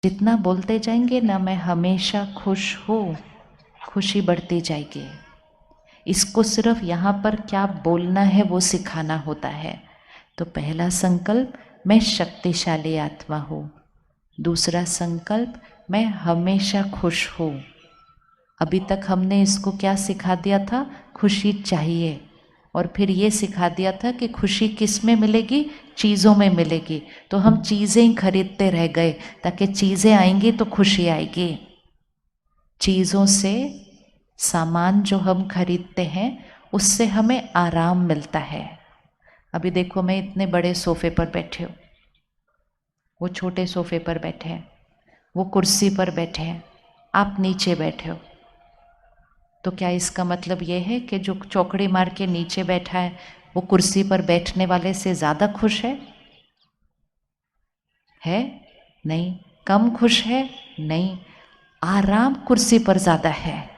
जितना बोलते जाएंगे ना मैं हमेशा खुश हूँ, खुशी बढ़ती जाएगी। इसको सिर्फ यहाँ पर क्या बोलना है वो सिखाना होता है। तो पहला संकल्प, मैं शक्तिशाली आत्मा हूँ। दूसरा संकल्प, मैं हमेशा खुश हूँ। अभी तक हमने इसको क्या सिखा दिया था? खुशी चाहिए। और फिर ये सिखा दिया था कि खुशी किस में मिलेगी? चीज़ों में मिलेगी। तो हम चीज़ें ही खरीदते रह गए, ताकि चीज़ें आएंगी तो खुशी आएगी। चीज़ों से, सामान जो हम खरीदते हैं उससे हमें आराम मिलता है। अभी देखो, मैं इतने बड़े सोफे पर बैठे हूँ, वो छोटे सोफे पर बैठे हैं, वो कुर्सी पर बैठे हैं, आप नीचे बैठे हो। तो क्या इसका मतलब ये है कि जो चौकड़ी मार के नीचे बैठा है वो कुर्सी पर बैठने वाले से ज़्यादा खुश है? नहीं। कम खुश है? नहीं। आराम कुर्सी पर ज़्यादा है।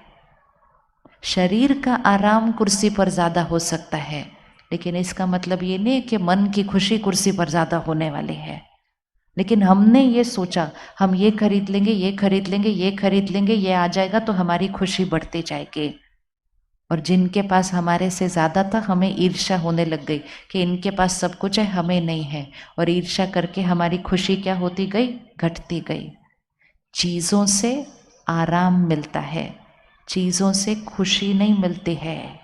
शरीर का आराम कुर्सी पर ज़्यादा हो सकता है, लेकिन इसका मतलब ये नहीं कि मन की खुशी कुर्सी पर ज़्यादा होने वाली है। लेकिन हमने ये सोचा, हम ये खरीद लेंगे, ये खरीद लेंगे, ये खरीद लेंगे, ये आ जाएगा तो हमारी खुशी बढ़ती जाएगी। और जिनके पास हमारे से ज़्यादा था, हमें ईर्ष्या होने लग गई कि इनके पास सब कुछ है, हमें नहीं है। और ईर्ष्या करके हमारी खुशी क्या होती गई? घटती गई। चीज़ों से आराम मिलता है, चीज़ों से खुशी नहीं मिलती है।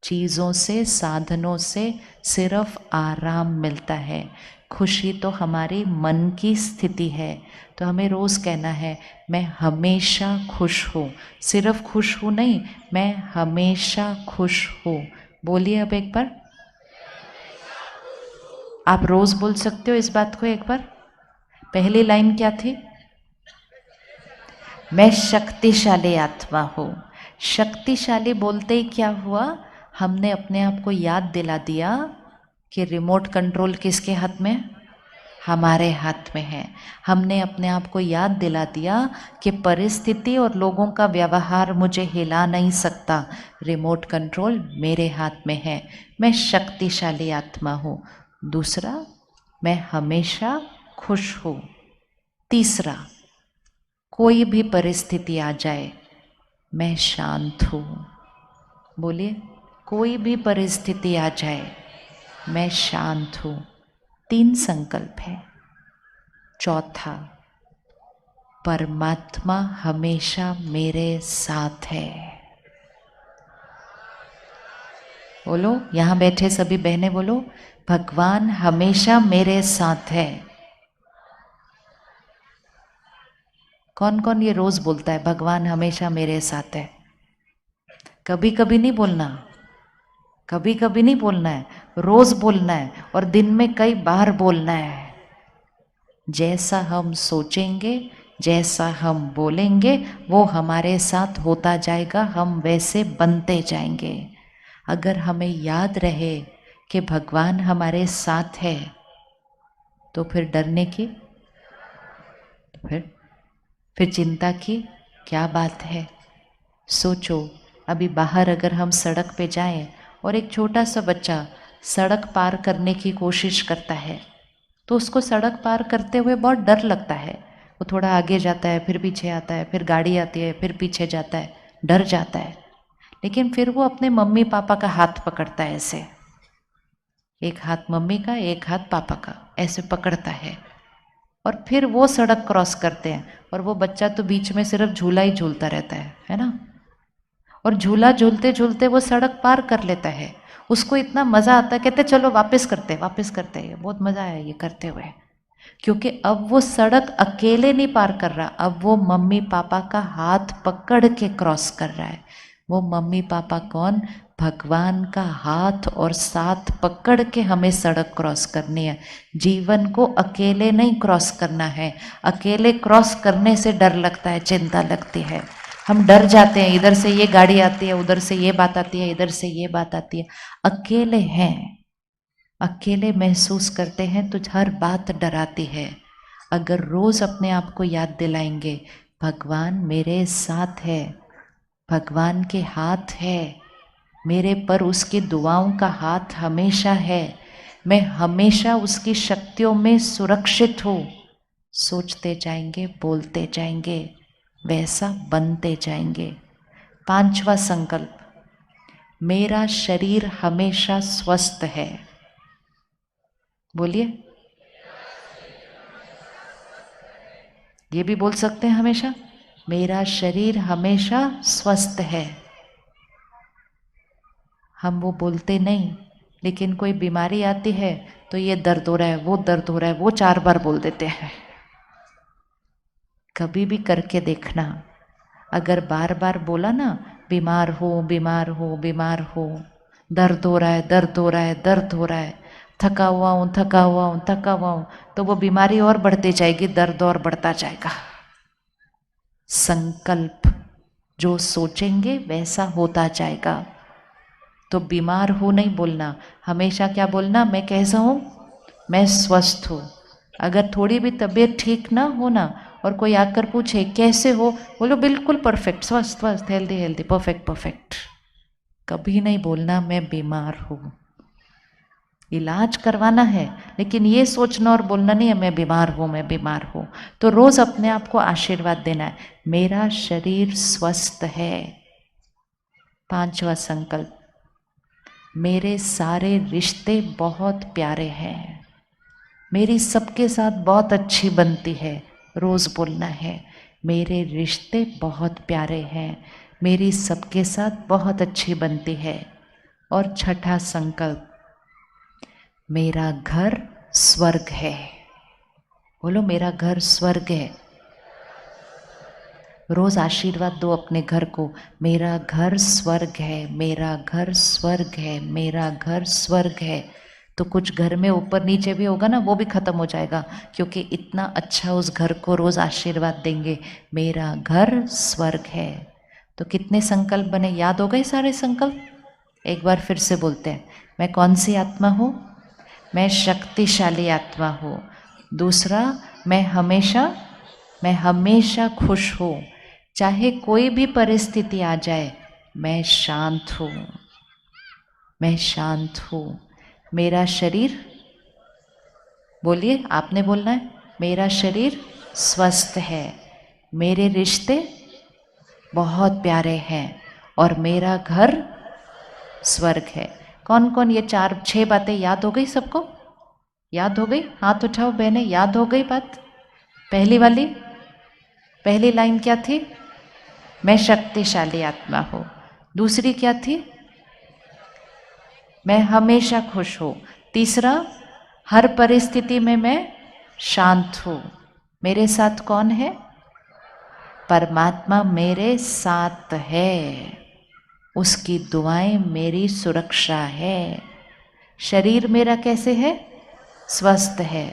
चीज़ों से, साधनों से सिर्फ आराम मिलता है। खुशी तो हमारी मन की स्थिति है। तो हमें रोज़ कहना है, मैं हमेशा खुश हूँ। सिर्फ खुश हूँ नहीं, मैं हमेशा खुश हूँ। बोलिए अब एक बार। आप रोज़ बोल सकते हो इस बात को एक बार। पहली लाइन क्या थी? मैं शक्तिशाली आत्मा हूँ। शक्तिशाली बोलते ही क्या हुआ? हमने अपने आप को याद दिला दिया कि रिमोट कंट्रोल किसके हाथ में? हमारे हाथ में है। हमने अपने आप को याद दिला दिया कि परिस्थिति और लोगों का व्यवहार मुझे हिला नहीं सकता, रिमोट कंट्रोल मेरे हाथ में है। मैं शक्तिशाली आत्मा हूँ। दूसरा, मैं हमेशा खुश हूँ। तीसरा, कोई भी परिस्थिति आ जाए मैं शांत हूँ। बोलिए, कोई भी परिस्थिति आ जाए मैं शांत हूँ। 3 संकल्प है। चौथा, परमात्मा हमेशा मेरे साथ है। बोलो, यहाँ बैठे सभी बहनें बोलो, भगवान हमेशा मेरे साथ है। कौन कौन ये रोज बोलता है, भगवान हमेशा मेरे साथ है? कभी कभी नहीं बोलना, कभी कभी नहीं बोलना है, रोज बोलना है। और दिन में कई बार बोलना है। जैसा हम सोचेंगे, जैसा हम बोलेंगे, वो हमारे साथ होता जाएगा, हम वैसे बनते जाएंगे। अगर हमें याद रहे कि भगवान हमारे साथ है, तो फिर डरने की, फिर चिंता की क्या बात है? सोचो, अभी बाहर अगर हम सड़क पे जाएं और एक छोटा सा बच्चा सड़क पार करने की कोशिश करता है, तो उसको सड़क पार करते हुए बहुत डर लगता है। वो थोड़ा आगे जाता है, फिर पीछे आता है, फिर गाड़ी आती है, फिर पीछे जाता है, डर जाता है। लेकिन फिर वो अपने मम्मी पापा का हाथ पकड़ता है, ऐसे एक हाथ मम्मी का, एक हाथ पापा का, ऐसे पकड़ता है। और फिर वो सड़क क्रॉस करते हैं। और वो बच्चा तो बीच में सिर्फ झूला ही झूलता रहता है ना। और झूला झूलते झूलते वो सड़क पार कर लेता है। उसको इतना मज़ा आता है, कहते चलो वापस करते, वापस करते हैं, बहुत मज़ा आया ये करते हुए। क्योंकि अब वो सड़क अकेले नहीं पार कर रहा, अब वो मम्मी पापा का हाथ पकड़ के क्रॉस कर रहा है। वो मम्मी पापा कौन? भगवान का हाथ और साथ पकड़ के हमें सड़क क्रॉस करनी है। जीवन को अकेले नहीं क्रॉस करना है। अकेले क्रॉस करने से डर लगता है, चिंता लगती है, हम डर जाते हैं। इधर से ये गाड़ी आती है, उधर से ये बात आती है, इधर से ये बात आती है। अकेले हैं, अकेले महसूस करते हैं तो हर बात डराती है। अगर रोज अपने आप को याद दिलाएंगे, भगवान मेरे साथ है, भगवान के हाथ है मेरे पर, उसकी दुआओं का हाथ हमेशा है, मैं हमेशा उसकी शक्तियों में सुरक्षित हूँ। सोचते जाएंगे, बोलते जाएंगे, वैसा बनते जाएंगे। 5वां संकल्प, मेरा शरीर हमेशा स्वस्थ है। बोलिए, ये भी बोल सकते हैं हमेशा, मेरा शरीर हमेशा स्वस्थ है। हम वो बोलते नहीं, लेकिन कोई बीमारी आती है तो ये दर्द हो रहा है, वो दर्द हो रहा है, वो 4 बार बोल देते हैं। कभी भी करके देखना, अगर बार बार बोला ना, बीमार हो बीमार हो बीमार हो, दर्द हो रहा है दर्द हो रहा है दर्द हो रहा है, थका हुआ हूँ थका हुआ हूँ थका हुआ हूँ, तो वो बीमारी और बढ़ती जाएगी, दर्द और बढ़ता जाएगा। संकल्प, जो सोचेंगे वैसा होता जाएगा। तो बीमार हो नहीं बोलना, हमेशा क्या बोलना, मैं कैसा हूँ, मैं स्वस्थ हूँ। अगर थोड़ी भी तबीयत ठीक ना हो ना, और कोई आकर पूछे कैसे हो, बोलो बिल्कुल परफेक्ट, स्वस्थ स्वस्थ, हेल्दी हेल्दी, परफेक्ट परफेक्ट। कभी नहीं बोलना मैं बीमार हूँ। इलाज करवाना है, लेकिन ये सोचना और बोलना नहीं है मैं बीमार हूँ मैं बीमार हूँ। तो रोज अपने आप को आशीर्वाद देना है, मेरा शरीर स्वस्थ है। 5वां संकल्प, मेरे सारे रिश्ते बहुत प्यारे हैं, मेरी सबके साथ बहुत अच्छी बनती है। रोज बोलना है, मेरे रिश्ते बहुत प्यारे हैं, मेरी सबके साथ बहुत अच्छी बनती है। और 6ठा संकल्प, मेरा घर स्वर्ग है। बोलो, मेरा घर स्वर्ग है। रोज आशीर्वाद दो अपने घर को, मेरा घर स्वर्ग है, मेरा घर स्वर्ग है, मेरा घर स्वर्ग है। तो कुछ घर में ऊपर नीचे भी होगा ना, वो भी खत्म हो जाएगा, क्योंकि इतना अच्छा उस घर को रोज आशीर्वाद देंगे, मेरा घर स्वर्ग है। तो कितने संकल्प बने, याद हो गए सारे संकल्प? एक बार फिर से बोलते हैं, मैं कौन सी आत्मा हूँ, मैं शक्तिशाली आत्मा हूँ। दूसरा, मैं हमेशा खुश हूँ, चाहे कोई भी परिस्थिति आ जाए मैं शांत हूँ, मैं शांत हूँ। मेरा शरीर, बोलिए, आपने बोलना है, मेरा शरीर स्वस्थ है, मेरे रिश्ते बहुत प्यारे हैं, और मेरा घर स्वर्ग है। कौन कौन ये 4-6 बातें याद हो गई सबको? याद हो गई? हाथ उठाओ बहने, याद हो गई बात? पहली वाली, पहली लाइन क्या थी? मैं शक्तिशाली आत्मा हूँ। दूसरी क्या थी? मैं हमेशा खुश हूँ। तीसरा, हर परिस्थिति में मैं शांत हूँ। मेरे साथ कौन है? परमात्मा मेरे साथ है, उसकी दुआएं मेरी सुरक्षा है। शरीर मेरा कैसे है? स्वस्थ है।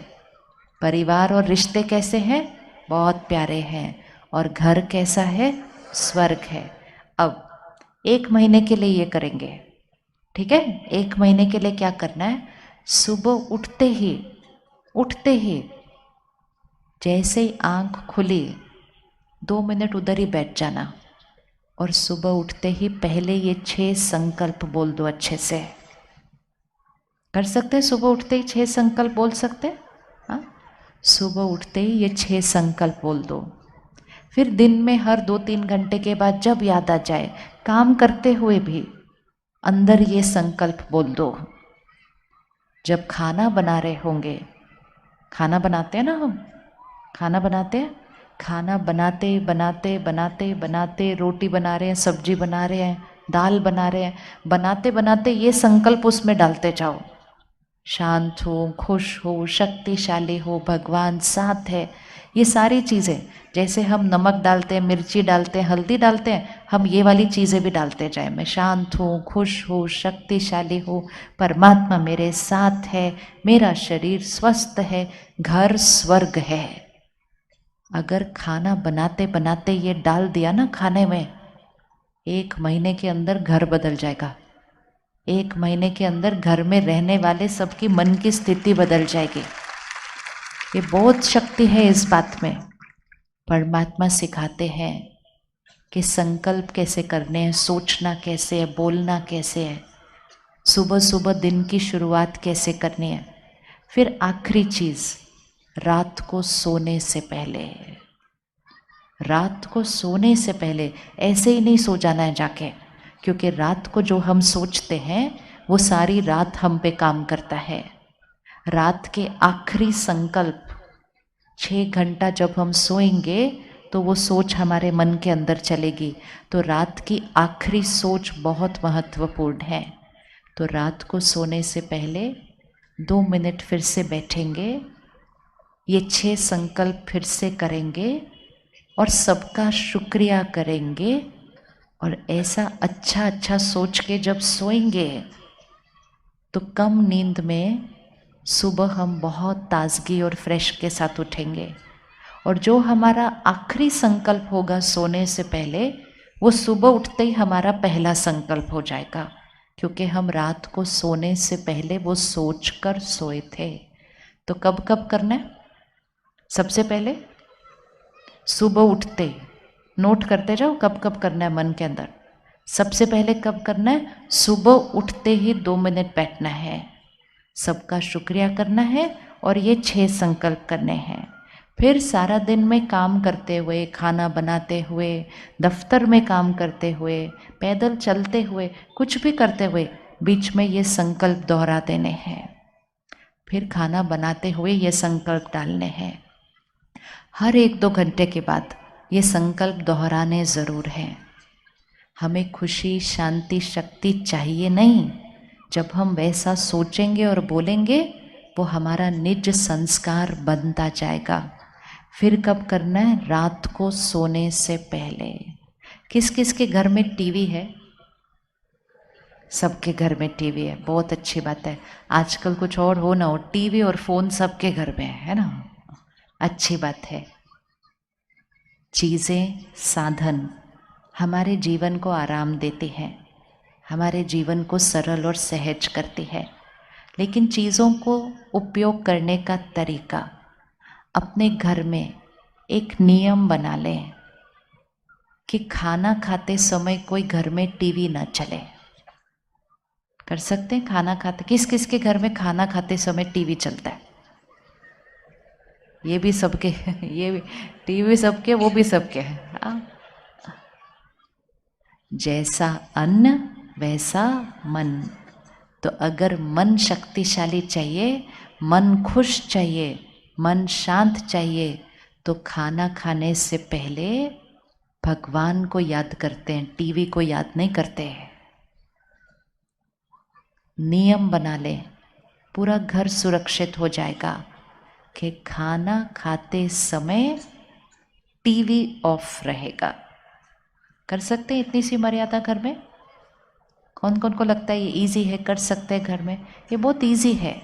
परिवार और रिश्ते कैसे हैं? बहुत प्यारे हैं। और घर कैसा है? स्वर्ग है। अब 1 महीने के लिए ये करेंगे, ठीक है? 1 महीने के लिए क्या करना है? सुबह उठते ही जैसे ही आंख खुली 2 मिनट उधर ही बैठ जाना, और सुबह उठते ही पहले ये 6 संकल्प बोल दो अच्छे से। कर सकते हैं? सुबह उठते ही 6 संकल्प बोल सकते हैं? हाँ, सुबह उठते ही ये 6 संकल्प बोल दो। फिर दिन में हर 2-3 घंटे के बाद जब याद आ जाए, काम करते हुए भी अंदर ये संकल्प बोल दो। जब खाना बना रहे होंगे, खाना बनाते हैं ना हम, खाना बनाते हैं, खाना बनाते बनाते बनाते बनाते रोटी बना रहे हैं, सब्जी बना रहे हैं, दाल बना रहे हैं, बनाते बनाते ये संकल्प उसमें डालते जाओ, शांत हो, खुश हो, शक्तिशाली हो, भगवान साथ है। ये सारी चीज़ें, जैसे हम नमक डालते हैं, मिर्ची डालते हैं, हल्दी डालते हैं, हम ये वाली चीज़ें भी डालते जाए। मैं शांत हूँ, खुश हूँ, शक्तिशाली हूँ, परमात्मा मेरे साथ है, मेरा शरीर स्वस्थ है, घर स्वर्ग है। अगर खाना बनाते बनाते ये डाल दिया ना खाने में, 1 महीने के अंदर घर बदल जाएगा। 1 महीने के अंदर घर में रहने वाले सबकी मन की स्थिति बदल जाएगी। ये बहुत शक्ति है इस बात में। परमात्मा सिखाते हैं कि संकल्प कैसे करने हैं, सोचना कैसे है, बोलना कैसे है, सुबह सुबह दिन की शुरुआत कैसे करनी है। फिर आखिरी चीज़, रात को सोने से पहले, रात को सोने से पहले ऐसे ही नहीं सो जाना है जाके, क्योंकि रात को जो हम सोचते हैं वो सारी रात हम पे काम करता है। रात के आखिरी संकल्प 6 घंटा जब हम सोएंगे तो वो सोच हमारे मन के अंदर चलेगी। तो रात की आखिरी सोच बहुत महत्वपूर्ण है। तो रात को सोने से पहले 2 मिनट फिर से बैठेंगे, ये 6 संकल्प फिर से करेंगे और सबका शुक्रिया करेंगे। और ऐसा अच्छा अच्छा सोच के जब सोएंगे तो कम नींद में सुबह हम बहुत ताजगी और फ्रेश के साथ उठेंगे। और जो हमारा आखिरी संकल्प होगा सोने से पहले, वो सुबह उठते ही हमारा पहला संकल्प हो जाएगा, क्योंकि हम रात को सोने से पहले वो सोच कर सोए थे। तो कब कब करना है? सबसे पहले सुबह उठते, नोट करते जाओ कब कब करना है मन के अंदर। सबसे पहले कब करना है? सुबह उठते ही 2 मिनट बैठना है, सबका शुक्रिया करना है और ये 6 संकल्प करने हैं। फिर सारा दिन में काम करते हुए, खाना बनाते हुए, दफ्तर में काम करते हुए, पैदल चलते हुए, कुछ भी करते हुए बीच में ये संकल्प दोहरा देने हैं। फिर खाना बनाते हुए ये संकल्प डालने हैं। हर 1-2 घंटे के बाद ये संकल्प दोहराने ज़रूर हैं। हमें खुशी, शांति, शक्ति चाहिए नहीं। जब हम वैसा सोचेंगे और बोलेंगे वो हमारा निज संस्कार बनता जाएगा। फिर कब करना है? रात को सोने से पहले। किस किस के घर में टीवी है? सबके घर में टीवी है, बहुत अच्छी बात है। आजकल कुछ और हो ना हो, टीवी और फोन सबके घर में है ना, अच्छी बात है। चीज़ें, साधन हमारे जीवन को आराम देती हैं, हमारे जीवन को सरल और सहज करती है। लेकिन चीज़ों को उपयोग करने का तरीका, अपने घर में एक नियम बना लें कि खाना खाते समय कोई घर में टीवी ना चले। कर सकते हैं? खाना खाते किस किस के घर में खाना खाते समय टीवी चलता है? ये भी सबके ये भी टीवी सबके, वो भी सबके है। जैसा अन्न वैसा मन। तो अगर मन शक्तिशाली चाहिए, मन खुश चाहिए, मन शांत चाहिए, तो खाना खाने से पहले भगवान को याद करते हैं, टीवी को याद नहीं करते हैं। नियम बना ले, पूरा घर सुरक्षित हो जाएगा कि खाना खाते समय टीवी ऑफ रहेगा। कर सकते हैं इतनी सी मर्यादा घर में? कौन कौन को लगता है ये इजी है, कर सकते हैं घर में? ये बहुत इजी है।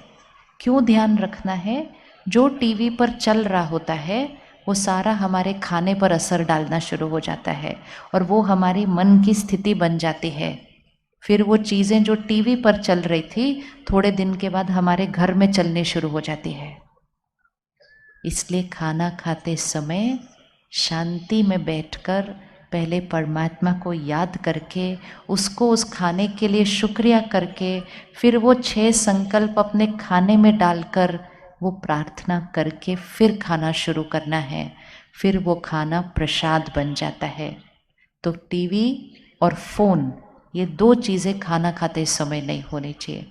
क्यों ध्यान रखना है? जो टीवी पर चल रहा होता है वो सारा हमारे खाने पर असर डालना शुरू हो जाता है और वो हमारी मन की स्थिति बन जाती है। फिर वो चीज़ें जो टीवी पर चल रही थी थोड़े दिन के बाद हमारे घर में चलने शुरू हो जाती है। इसलिए खाना खाते समय शांति में बैठकर पहले परमात्मा को याद करके, उसको उस खाने के लिए शुक्रिया करके, फिर वो 6 संकल्प अपने खाने में डालकर वो प्रार्थना करके फिर खाना शुरू करना है। फिर वो खाना प्रसाद बन जाता है। तो टीवी और फ़ोन, ये 2 चीज़ें खाना खाते समय नहीं होनी चाहिए।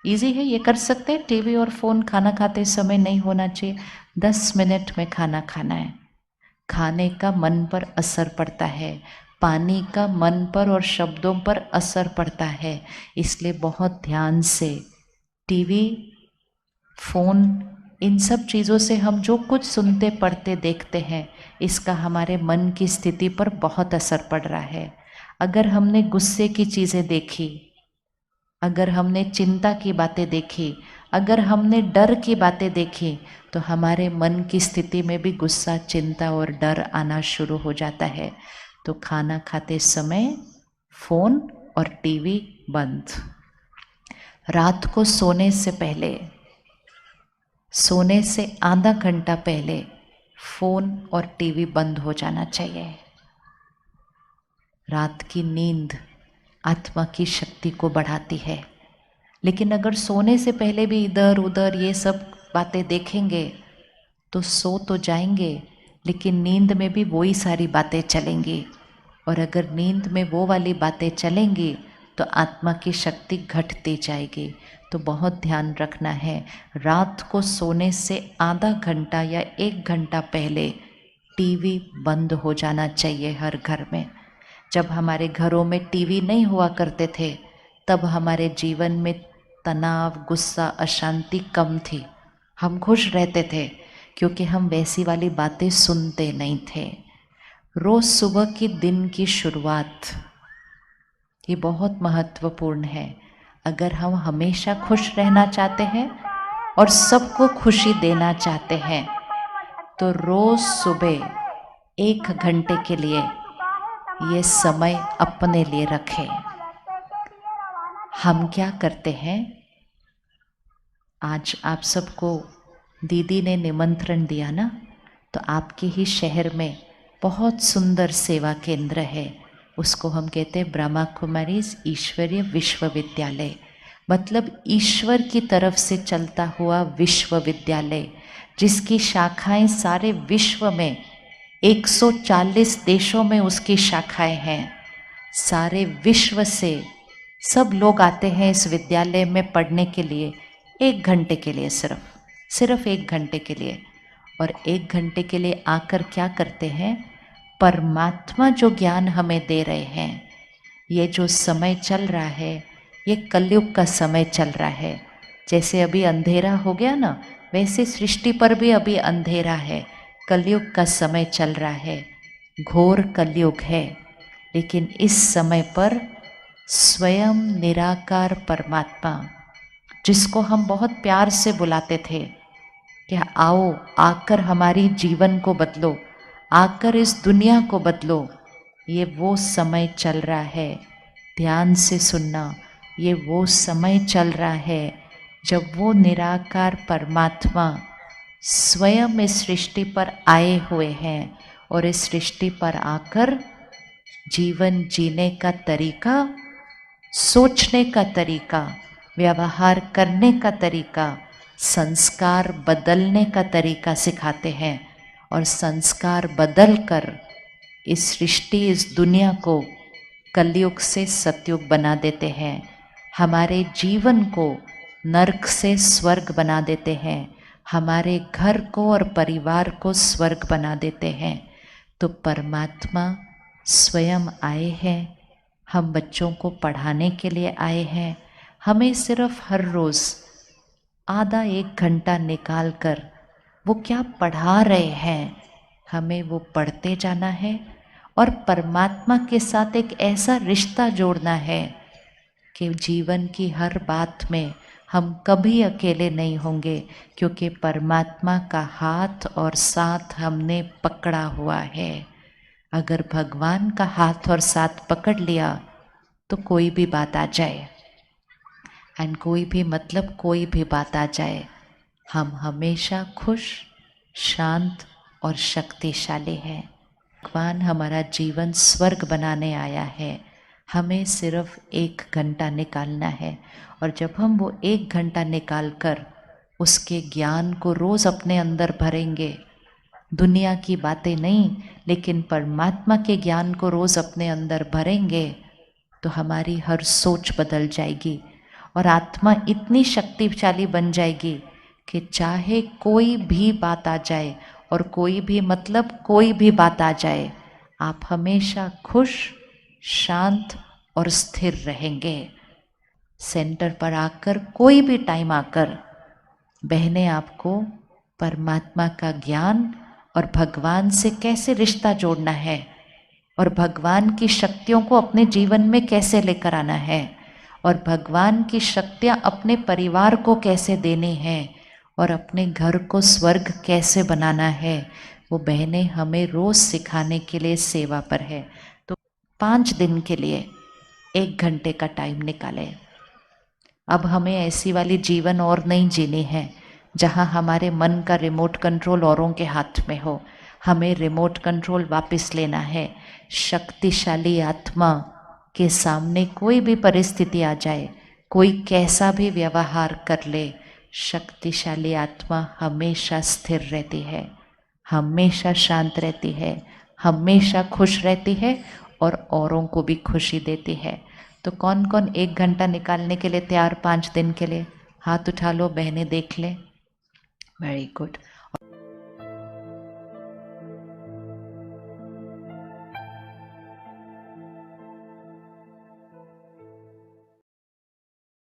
इजी है, ये कर सकते हैं। टीवी और फ़ोन खाना खाते समय नहीं होना चाहिए। 10 मिनट में खाना खाना है। खाने का मन पर असर पड़ता है, पानी का मन पर और शब्दों पर असर पड़ता है। इसलिए बहुत ध्यान से टीवी, फ़ोन, इन सब चीज़ों से हम जो कुछ सुनते, पढ़ते, देखते हैं, इसका हमारे मन की स्थिति पर बहुत असर पड़ रहा है। अगर हमने गुस्से की चीज़ें देखी, अगर हमने चिंता की बातें देखी, अगर हमने डर की बातें देखी, तो हमारे मन की स्थिति में भी गुस्सा, चिंता और डर आना शुरू हो जाता है। तो खाना खाते समय फ़ोन और टीवी बंद। रात को सोने से पहले, सोने से आधा घंटा पहले फ़ोन और टीवी बंद हो जाना चाहिए। रात की नींद आत्मा की शक्ति को बढ़ाती है। लेकिन अगर सोने से पहले भी इधर उधर ये सब बातें देखेंगे तो सो तो जाएंगे, लेकिन नींद में भी वही सारी बातें चलेंगी। और अगर नींद में वो वाली बातें चलेंगी तो आत्मा की शक्ति घटती जाएगी। तो बहुत ध्यान रखना है, रात को सोने से आधा घंटा या 1 घंटा पहले टीवी बंद हो जाना चाहिए हर घर में। जब हमारे घरों में टीवी नहीं हुआ करते थे, तब हमारे जीवन में तनाव, गुस्सा, अशांति कम थी। हम खुश रहते थे क्योंकि हम वैसी वाली बातें सुनते नहीं थे। रोज सुबह की दिन की शुरुआत ये बहुत महत्वपूर्ण है। अगर हम हमेशा खुश रहना चाहते हैं और सबको खुशी देना चाहते हैं, तो रोज सुबह 1 घंटे के लिए ये समय अपने लिए रखें। हम क्या करते हैं, आज आप सबको दीदी ने निमंत्रण दिया ना, तो आपके ही शहर में बहुत सुंदर सेवा केंद्र है, उसको हम कहते हैं ब्रह्मा कुमारीज ईश्वरीय विश्वविद्यालय। मतलब ईश्वर की तरफ से चलता हुआ विश्वविद्यालय, जिसकी शाखाएं सारे विश्व में 140 देशों में उसकी शाखाएं हैं। सारे विश्व से सब लोग आते हैं इस विद्यालय में पढ़ने के लिए, 1 घंटे के लिए, सिर्फ 1 घंटे के लिए। और 1 घंटे के लिए आकर क्या करते हैं, परमात्मा जो ज्ञान हमें दे रहे हैं। ये जो समय चल रहा है, ये कलयुग का समय चल रहा है। जैसे अभी अंधेरा हो गया ना, वैसे सृष्टि पर भी अभी अंधेरा है। कलयुग का समय चल रहा है, घोर कलयुग है। लेकिन इस समय पर स्वयं निराकार परमात्मा, जिसको हम बहुत प्यार से बुलाते थे कि आओ आकर हमारी जीवन को बदलो, आकर इस दुनिया को बदलो, ये वो समय चल रहा है। ध्यान से सुनना, ये वो समय चल रहा है जब वो निराकार परमात्मा स्वयं इस सृष्टि पर आए हुए हैं और इस सृष्टि पर आकर जीवन जीने का तरीका, सोचने का तरीका, व्यवहार करने का तरीका, संस्कार बदलने का तरीका सिखाते हैं। और संस्कार बदल कर इस सृष्टि, इस दुनिया को कलयुग से सतयुग बना देते हैं। हमारे जीवन को नरक से स्वर्ग बना देते हैं, हमारे घर को और परिवार को स्वर्ग बना देते हैं। तो परमात्मा स्वयं आए हैं, हम बच्चों को पढ़ाने के लिए आए हैं। हमें सिर्फ हर रोज़ आधा 1 घंटा निकाल कर वो क्या पढ़ा रहे हैं, हमें वो पढ़ते जाना है। और परमात्मा के साथ एक ऐसा रिश्ता जोड़ना है कि जीवन की हर बात में हम कभी अकेले नहीं होंगे, क्योंकि परमात्मा का हाथ और साथ हमने पकड़ा हुआ है। अगर भगवान का हाथ और साथ पकड़ लिया तो कोई भी बात आ जाए, एंड कोई भी मतलब कोई भी बात आ जाए, हम हमेशा खुश, शांत और शक्तिशाली हैं। भगवान हमारा जीवन स्वर्ग बनाने आया है, हमें सिर्फ 1 घंटा निकालना है। और जब हम वो 1 घंटा निकाल कर उसके ज्ञान को रोज़ अपने अंदर भरेंगे, दुनिया की बातें नहीं लेकिन परमात्मा के ज्ञान को रोज़ अपने अंदर भरेंगे, तो हमारी हर सोच बदल जाएगी और आत्मा इतनी शक्तिशाली बन जाएगी कि चाहे कोई भी बात आ जाए और कोई भी मतलब कोई भी बात आ जाए, आप हमेशा खुश, शांत और स्थिर रहेंगे। सेंटर पर आकर कोई भी टाइम आकर बहनें आपको परमात्मा का ज्ञान और भगवान से कैसे रिश्ता जोड़ना है और भगवान की शक्तियों को अपने जीवन में कैसे लेकर आना है और भगवान की शक्तियाँ अपने परिवार को कैसे देनी है और अपने घर को स्वर्ग कैसे बनाना है, वो बहनें हमें रोज़ सिखाने के लिए सेवा पर है। तो 5 दिन के लिए 1 घंटे का टाइम निकालें। अब हमें ऐसी वाली जीवन और नहीं जीनी है जहाँ हमारे मन का रिमोट कंट्रोल औरों के हाथ में हो। हमें रिमोट कंट्रोल वापस लेना है। शक्तिशाली आत्मा के सामने कोई भी परिस्थिति आ जाए, कोई कैसा भी व्यवहार कर ले, शक्तिशाली आत्मा हमेशा स्थिर रहती है, हमेशा शांत रहती है, हमेशा खुश रहती है और औरों को भी खुशी देती है। तो कौन कौन 1 घंटा निकालने के लिए तैयार 5 दिन के लिए? हाथ उठा लो, बहनें देख लें। Very good.